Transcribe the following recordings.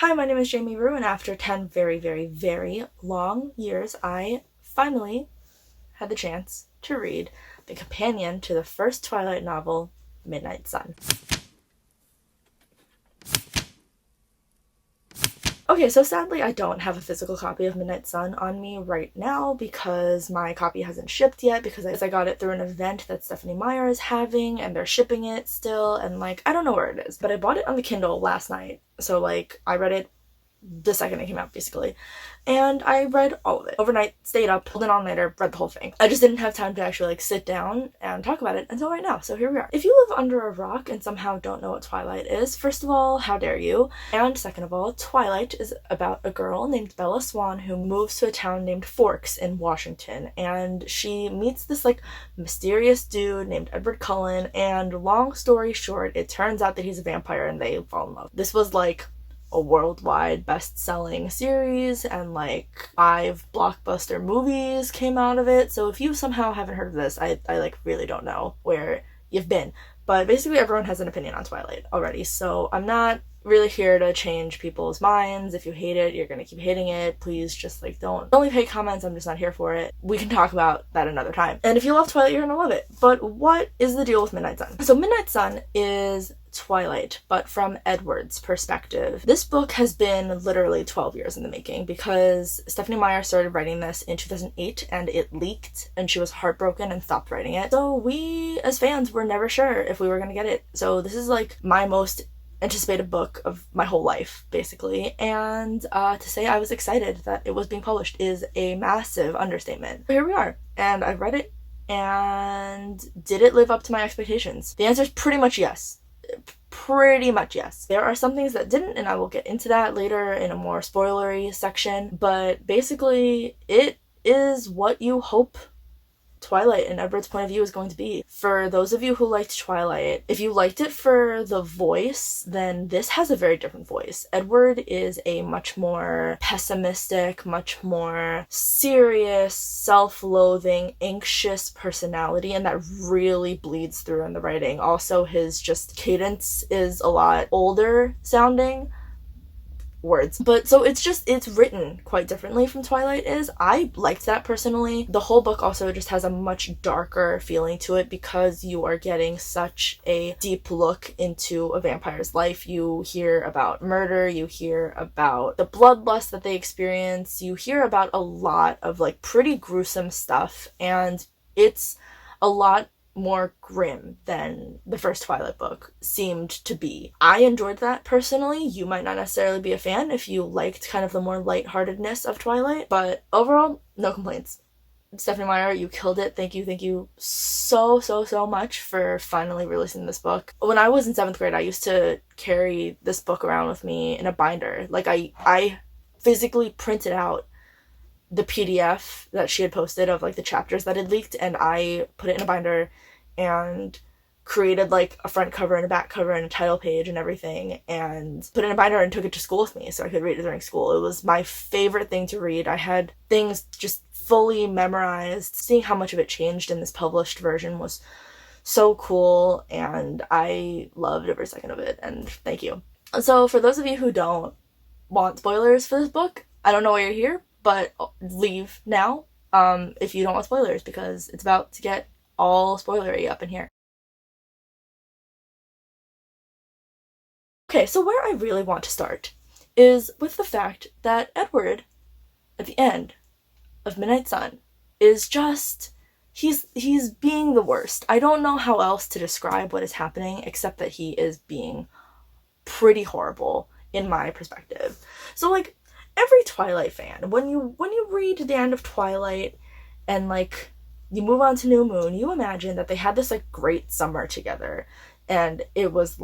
Hi, my name is Jamie Rue, and after 10 very, very, very long years, I finally had the chance to read the companion to the first Twilight novel, Midnight Sun. Okay, so sadly I don't have a physical copy of Midnight Sun on me right now because my copy hasn't shipped yet, because I got it through an event that Stephanie Meyer is having and they're shipping it still, and I don't know where it is. But I bought it on the Kindle last night, so I read it the second it came out, basically. And I read all of it. Overnight, stayed up, pulled an all-nighter, read the whole thing. I just didn't have time to actually sit down and talk about it until right now, so here we are. If you live under a rock and somehow don't know what Twilight is, first of all, how dare you? And second of all, Twilight is about a girl named Bella Swan who moves to a town named Forks in Washington, and she meets this mysterious dude named Edward Cullen, and long story short, it turns out that he's a vampire and they fall in love. This was a worldwide best-selling series, and 5 blockbuster movies came out of it. So if you somehow haven't heard of this, I really don't know where you've been. But basically everyone has an opinion on Twilight already, so I'm not really here to change people's minds. If you hate it, you're gonna keep hating it. Please just don't leave hate comments. I'm just not here for it. We can talk about that another time. And if you love Twilight, you're gonna love it. But what is the deal with Midnight Sun? So Midnight Sun is Twilight, but from Edward's perspective. This book has been literally 12 years in the making, because Stephanie Meyer started writing this in 2008 and it leaked and she was heartbroken and stopped writing it. So we as fans were never sure if we were gonna get it. So this is my most anticipated book of my whole life, basically, and to say I was excited that it was being published is a massive understatement. But here we are, and I've read it, and did it live up to my expectations? The answer is pretty much yes. Pretty much yes. There are some things that didn't, and I will get into that later in a more spoilery section, but basically it is what you hope Twilight and Edward's point of view is going to be. For those of you who liked Twilight, if you liked it for the voice, then this has a very different voice. Edward is a much more pessimistic, much more serious, self-loathing, anxious personality, and that really bleeds through in the writing. Also, his just cadence is a lot older sounding. Words. But so it's written quite differently from Twilight is. I liked that personally. The whole book also just has a much darker feeling to it because you are getting such a deep look into a vampire's life. You hear about murder, you hear about the bloodlust that they experience, you hear about a lot of pretty gruesome stuff, and it's a lot more grim than the first Twilight book seemed to be. I enjoyed that personally. You might not necessarily be a fan if you liked kind of the more lightheartedness of Twilight, but overall, no complaints. Stephanie Meyer, you killed it. Thank you so much for finally releasing this book. When I was in 7th grade, I used to carry this book around with me in a binder. I physically printed out the PDF that she had posted of the chapters that had leaked, and I put it in a binder and created a front cover and a back cover and a title page and everything, and put it in a binder and took it to school with me so I could read it during school. It was my favorite thing to read. I had things just fully memorized. Seeing how much of it changed in this published version was so cool, and I loved every second of it, and thank you. So for those of you who don't want spoilers for this book, I don't know why you're here, but leave now if you don't want spoilers, because it's about to get all spoilery up in here. Okay, so where I really want to start is with the fact that Edward, at the end of Midnight Sun, is just, he's being the worst. I don't know how else to describe what is happening except that he is being pretty horrible in my perspective. So every Twilight fan, when you read the end of Twilight and you move on to New Moon, you imagine that they had this great summer together, and it was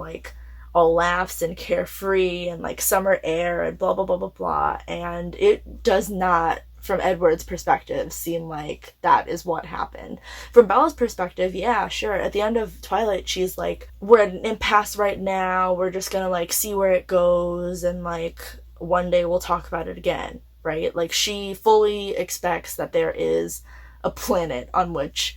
all laughs and carefree and summer air and blah blah blah blah blah, and it does not, from Edward's perspective, seem like that is what happened. From Bella's perspective, yeah, sure, at the end of Twilight she's we're at an impasse right now, we're just gonna see where it goes, and one day we'll talk about it again, right? She fully expects that there is a planet on which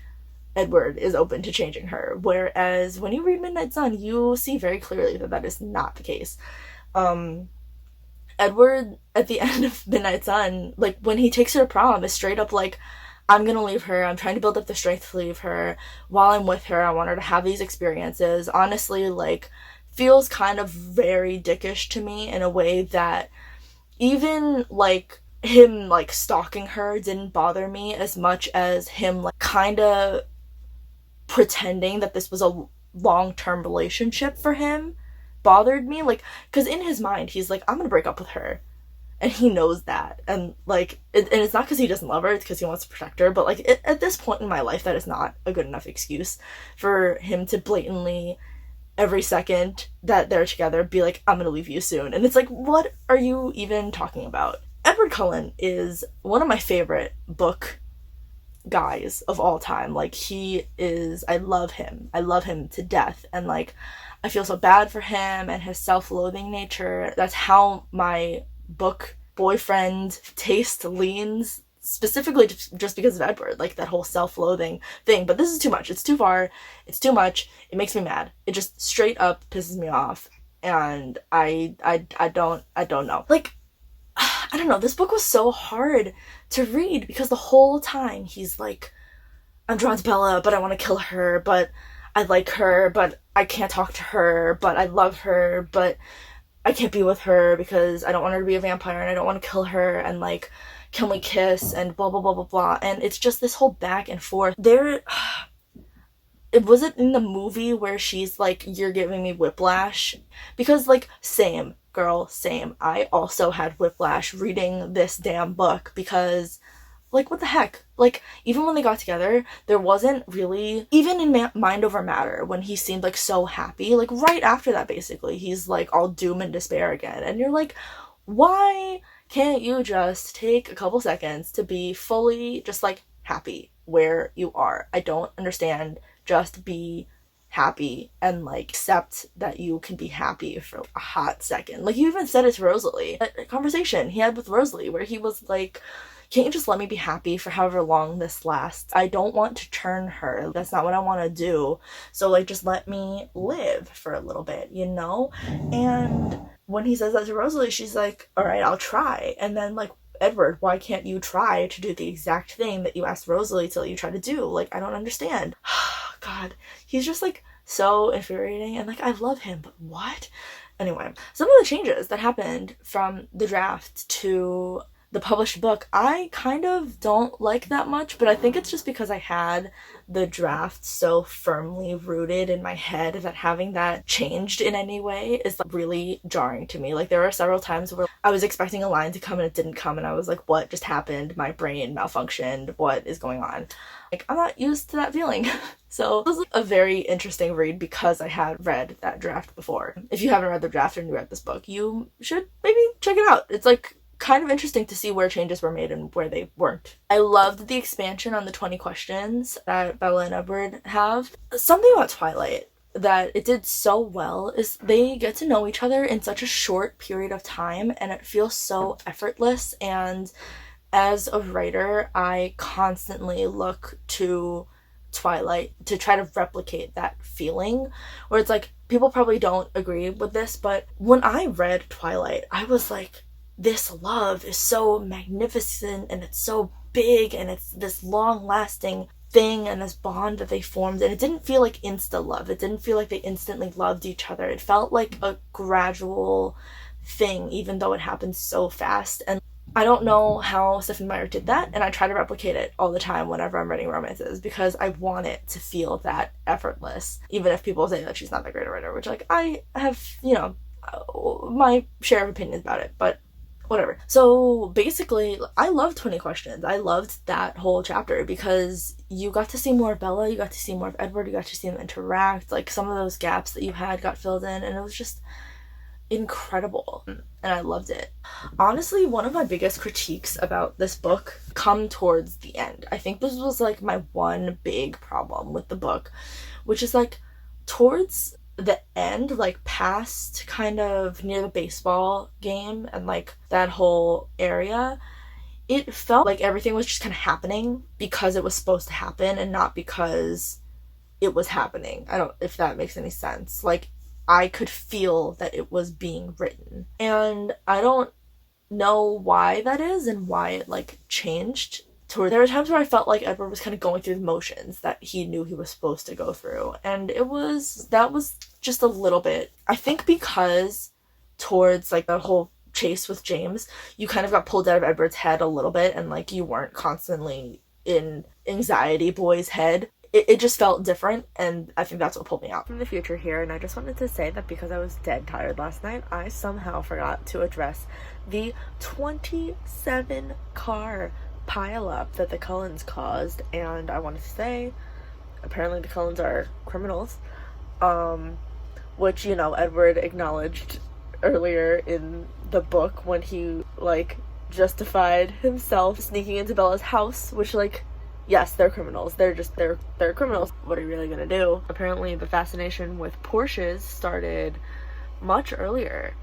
Edward is open to changing her, whereas when you read Midnight Sun, you see very clearly that that is not the case. Edward, at the end of Midnight Sun, like, when he takes her to prom, is straight up like, I'm gonna leave her. I'm trying to build up the strength to leave her. While I'm with her, I want her to have these experiences. Honestly, like, feels kind of very dickish to me in a way that even, like, him, like, stalking her didn't bother me as much as him, like, kind of pretending that this was a long-term relationship for him bothered me. Like, because in his mind, he's like, I'm gonna break up with her. And he knows that. And, like, and it's not because he doesn't love her, it's because he wants to protect her. But, like, at this point in my life, that is not a good enough excuse for him to blatantly, every second that they're together, be like, I'm gonna leave you soon. And it's like, what are you even talking about? Edward Cullen is one of my favorite book guys of all time. Like, he is, I love him to death. And, like, I feel so bad for him and his self-loathing nature. That's how my book boyfriend taste leans, specifically just because of Edward, like, that whole self-loathing thing. But this is too much. It's too far. It's too much. It makes me mad. It just straight up pisses me off. And I don't know. Like, I don't know. This book was so hard to read because the whole time he's like, I'm drawn to Bella, but I want to kill her, but I like her, but I can't talk to her, but I love her, but I can't be with her because I don't want her to be a vampire and I don't want to kill her, and, like, can we kiss, and blah blah blah blah blah. And it's just this whole back and forth. It wasn't in the movie where she's like, you're giving me whiplash, because, like, same girl, same. I also had whiplash reading this damn book because, like, what the heck? Like, even when they got together, there wasn't really, even in Mind Over Matter, when he seemed, like, so happy, like, right after that, basically, he's, like, all doom and despair again. And you're like, why can't you just take a couple seconds to be fully just, like, happy where you are? I don't understand. Just be happy and, like, accept that you can be happy for a hot second. Like, you even said it to Rosalie. A conversation he had with Rosalie where he was like, can't you just let me be happy for however long this lasts? I don't want to turn her. That's not what I want to do. So, like, just let me live for a little bit, you know? And when he says that to Rosalie, she's like, all right, I'll try. And then, like, Edward, why can't you try to do the exact thing that you asked Rosalie to let you try to do? Like, I don't understand. God, he's just, like, so infuriating. And, like, I love him, but what? Anyway, some of the changes that happened from the draft to the published book, I kind of don't like that much, but I think it's just because I had the draft so firmly rooted in my head that having that changed in any way is, like, really jarring to me. Like, there were several times where I was expecting a line to come and it didn't come, and I was like, what just happened? My brain malfunctioned. What is going on? Like, I'm not used to that feeling. So it was a very interesting read because I had read that draft before. If you haven't read the draft and you read this book, you should maybe check it out. It's, like, kind of interesting to see where changes were made and where they weren't. I loved the expansion on the 20 questions that Bella and Edward have. Something about Twilight that it did so well is they get to know each other in such a short period of time, and it feels so effortless. And as a writer, I constantly look to Twilight to try to replicate that feeling, where it's like, people probably don't agree with this, but when I read Twilight, I was like, this love is so magnificent and it's so big and it's this long-lasting thing and this bond that they formed, and it didn't feel like insta love. It didn't feel like they instantly loved each other. It felt like a gradual thing, even though it happened so fast. And I don't know how Stephenie Meyer did that, and I try to replicate it all the time whenever I'm writing romances because I want it to feel that effortless, even if people say that she's not that great a writer, which, like, I have, you know, my share of opinions about it, but whatever. So basically, I loved 20 Questions. I loved that whole chapter because you got to see more of Bella, you got to see more of Edward, you got to see them interact. Like, some of those gaps that you had got filled in, and it was just incredible, and I loved it. Honestly, one of my biggest critiques about this book come towards the end. I think this was, like, my one big problem with the book, which is, like, towards the end, like, past kind of near the baseball game and, like, that whole area, it felt like everything was just kind of happening because it was supposed to happen and not because it was happening. I don't, if that makes any sense. Like, I could feel that it was being written. And I don't know why that is and why it like changed. There were times where I felt like Edward was kind of going through the motions that he knew he was supposed to go through, and that was just a little bit, I think, because towards like the whole chase with James, you kind of got pulled out of Edward's head a little bit, and like you weren't constantly in anxiety boy's head. It just felt different, and I think that's what pulled me out from the future here. And I just wanted to say that because I was dead tired last night, I somehow forgot to address the 27 car pileup that the Cullens caused. And I wanted to say, apparently the Cullens are criminals, which, you know, Edward acknowledged earlier in the book when he like justified himself sneaking into Bella's house, which, like, yes, they're criminals. They're criminals. What are you really gonna do? Apparently the fascination with Porsches started much earlier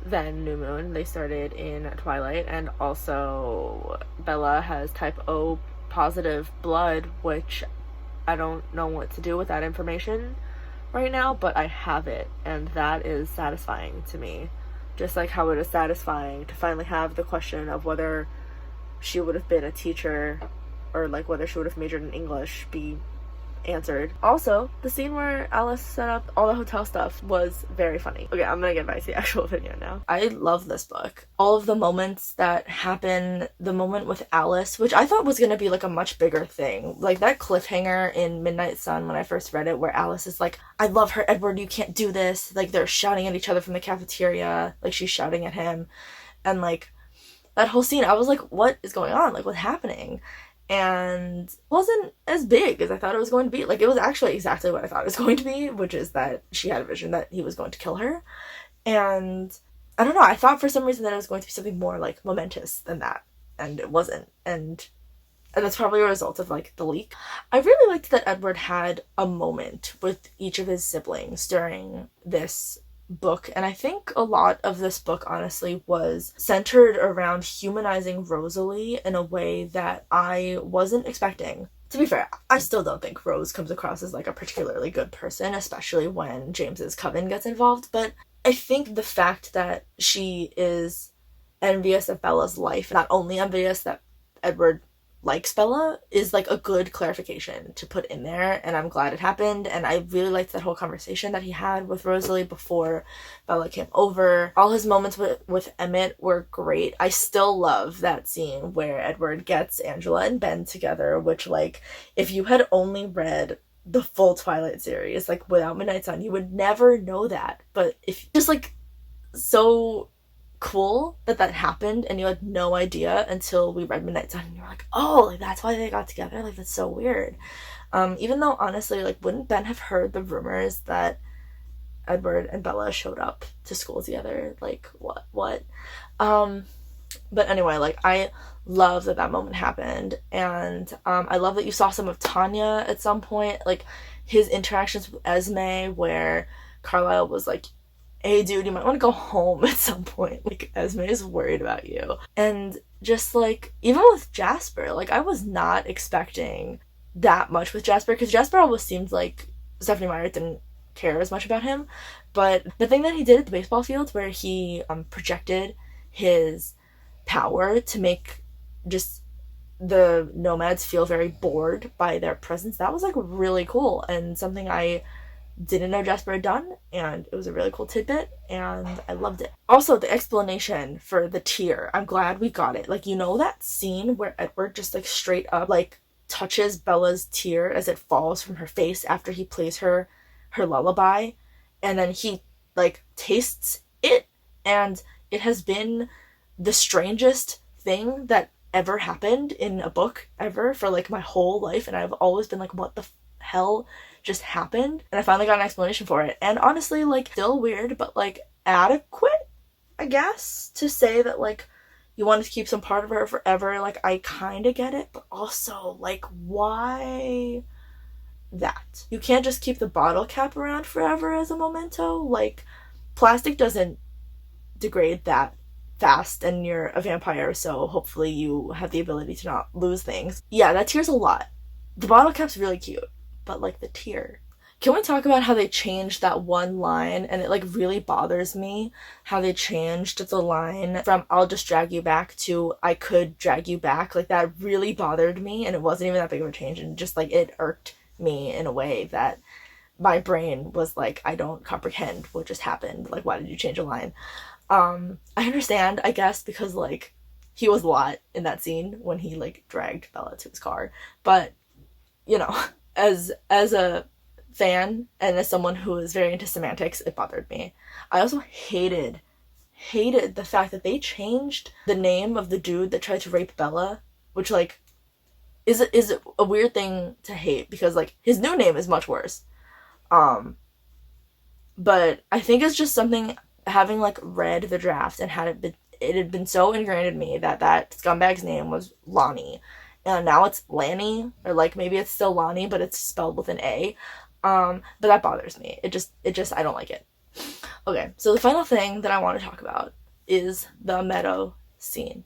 than New Moon. They started in Twilight, and also Bella has type O positive blood, which I don't know what to do with that information right now, but I have it, and that is satisfying to me. Just like how it is satisfying to finally have the question of whether she would have been a teacher or like whether she would have majored in English be answered. Also, the scene where Alice set up all the hotel stuff was very funny. Okay, I'm gonna get back to the actual video now. I love this book. All of the moments that happen, the moment with Alice, which I thought was gonna be like a much bigger thing. Like that cliffhanger in Midnight Sun when I first read it, where Alice is like, I love her, Edward, you can't do this. Like they're shouting at each other from the cafeteria, like she's shouting at him. And like that whole scene, I was like, what is going on? Like what's happening? And it wasn't as big as I thought it was going to be. Like, it was actually exactly what I thought it was going to be, which is that she had a vision that he was going to kill her. And I don't know, I thought for some reason that it was going to be something more, like, momentous than that. And it wasn't. And that's probably a result of, like, the leak. I really liked that Edward had a moment with each of his siblings during this book, and I think a lot of this book honestly was centered around humanizing Rosalie in a way that I wasn't expecting. To be fair, I still don't think Rose comes across as like a particularly good person, especially when James's coven gets involved, but I think the fact that she is envious of Bella's life, not only envious that Edward likes Bella, is like a good clarification to put in there, and I'm glad it happened. And I really liked that whole conversation that he had with Rosalie before Bella came over. All his moments with Emmett were great. I still love that scene where Edward gets Angela and Ben together, which, like, if you had only read the full Twilight series, like without Midnight Sun, you would never know that. But if just like so cool that happened, and you had no idea until we read Midnight Sun, and you were like, oh, like that's why they got together. Like, that's so weird. Even though honestly, like, wouldn't Ben have heard the rumors that Edward and Bella showed up to school together? Like, what? But anyway, like, I love that moment happened, and I love that you saw some of Tanya at some point, like his interactions with Esme, where Carlisle was like, hey dude, you might want to go home at some point. Like, Esme is worried about you. And just like, even with Jasper, like, I was not expecting that much with Jasper, because Jasper always seemed like Stephenie Meyer didn't care as much about him. But the thing that he did at the baseball field, where he projected his power to make just the nomads feel very bored by their presence, that was like really cool, and something I didn't know Jasper had done, and it was a really cool tidbit, and I loved it. Also, the explanation for the tear, I'm glad we got it. Like, you know that scene where Edward just like straight up like touches Bella's tear as it falls from her face after he plays her lullaby, and then he like tastes it, and it has been the strangest thing that ever happened in a book ever for like my whole life, and I've always been like, what the hell just happened? And I finally got an explanation for it, and honestly, like, still weird, but like adequate, I guess, to say that like you wanted to keep some part of her forever. Like, I kind of get it, but also like, why that? You can't just keep the bottle cap around forever as a memento. Like, plastic doesn't degrade that fast, and you're a vampire, so hopefully you have the ability to not lose things. Yeah, that tear's a lot. The bottle cap's really cute, but like the tear, Can we talk about how they changed that one line? And it like really bothers me how they changed the line from "I'll just drag you back" to "I could drag you back." Like that really bothered me, and it wasn't even that big of a change, and just like it irked me in a way that my brain was like, I don't comprehend what just happened. Like, why did you change a line? I understand, I guess, because like he was a lot in that scene when he like dragged Bella to his car, but you know, as a fan and as someone who is very into semantics, it bothered me. I also hated the fact that they changed the name of the dude that tried to rape Bella, which like is a weird thing to hate because like his new name is much worse. But I think it's just something, having like read the draft and it had been so ingrained in me that scumbag's name was Lonnie, and now it's Lanny, or like maybe it's still Lonnie but it's spelled with an A. But that bothers me. It just I don't like it. Okay, so the final thing that I want to talk about is the meadow scene.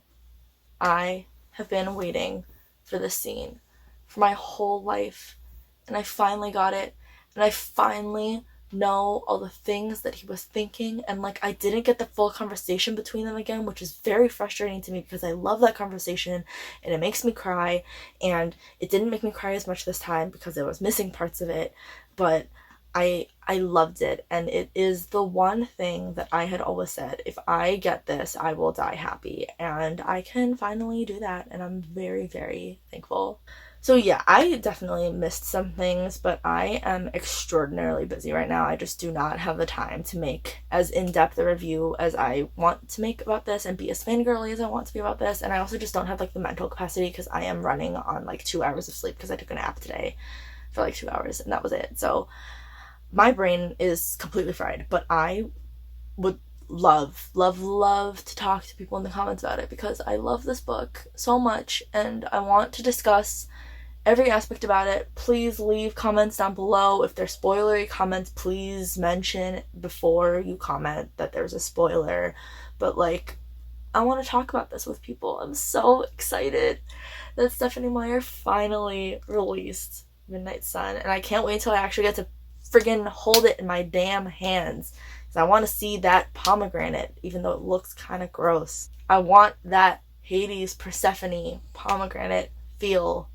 I have been waiting for this scene for my whole life, and I finally got it, and I finally know all the things that he was thinking, and like I didn't get the full conversation between them again, which is very frustrating to me because I love that conversation and it makes me cry, and it didn't make me cry as much this time because I was missing parts of it, but I loved it, and it is the one thing that I had always said, if I get this, I will die happy, and I can finally do that, and I'm very, very thankful. So yeah, I definitely missed some things, but I am extraordinarily busy right now. I just do not have the time to make as in-depth a review as I want to make about this and be as fangirly as I want to be about this, and I also just don't have like the mental capacity because I am running on like 2 hours of sleep because I took a nap today for like 2 hours, and that was it. So my brain is completely fried, but I would love to talk to people in the comments about it because I love this book so much and I want to discuss every aspect about it. Please leave comments down below. If they're spoilery comments, please mention before you comment that there's a spoiler. But like, I want to talk about this with people. I'm so excited that Stephenie Meyer finally released Midnight Sun, and I can't wait till I actually get to friggin' hold it in my damn hands, because I want to see that pomegranate, even though it looks kind of gross. I want that Hades Persephone pomegranate feel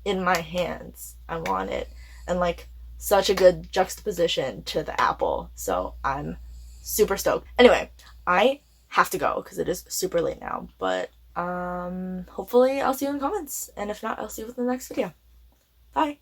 in my hands. I want it, and like such a good juxtaposition to the apple, so I'm super stoked. Anyway, I have to go because it is super late now, but hopefully I'll see you in the comments, and if not, I'll see you in the next video. Bye.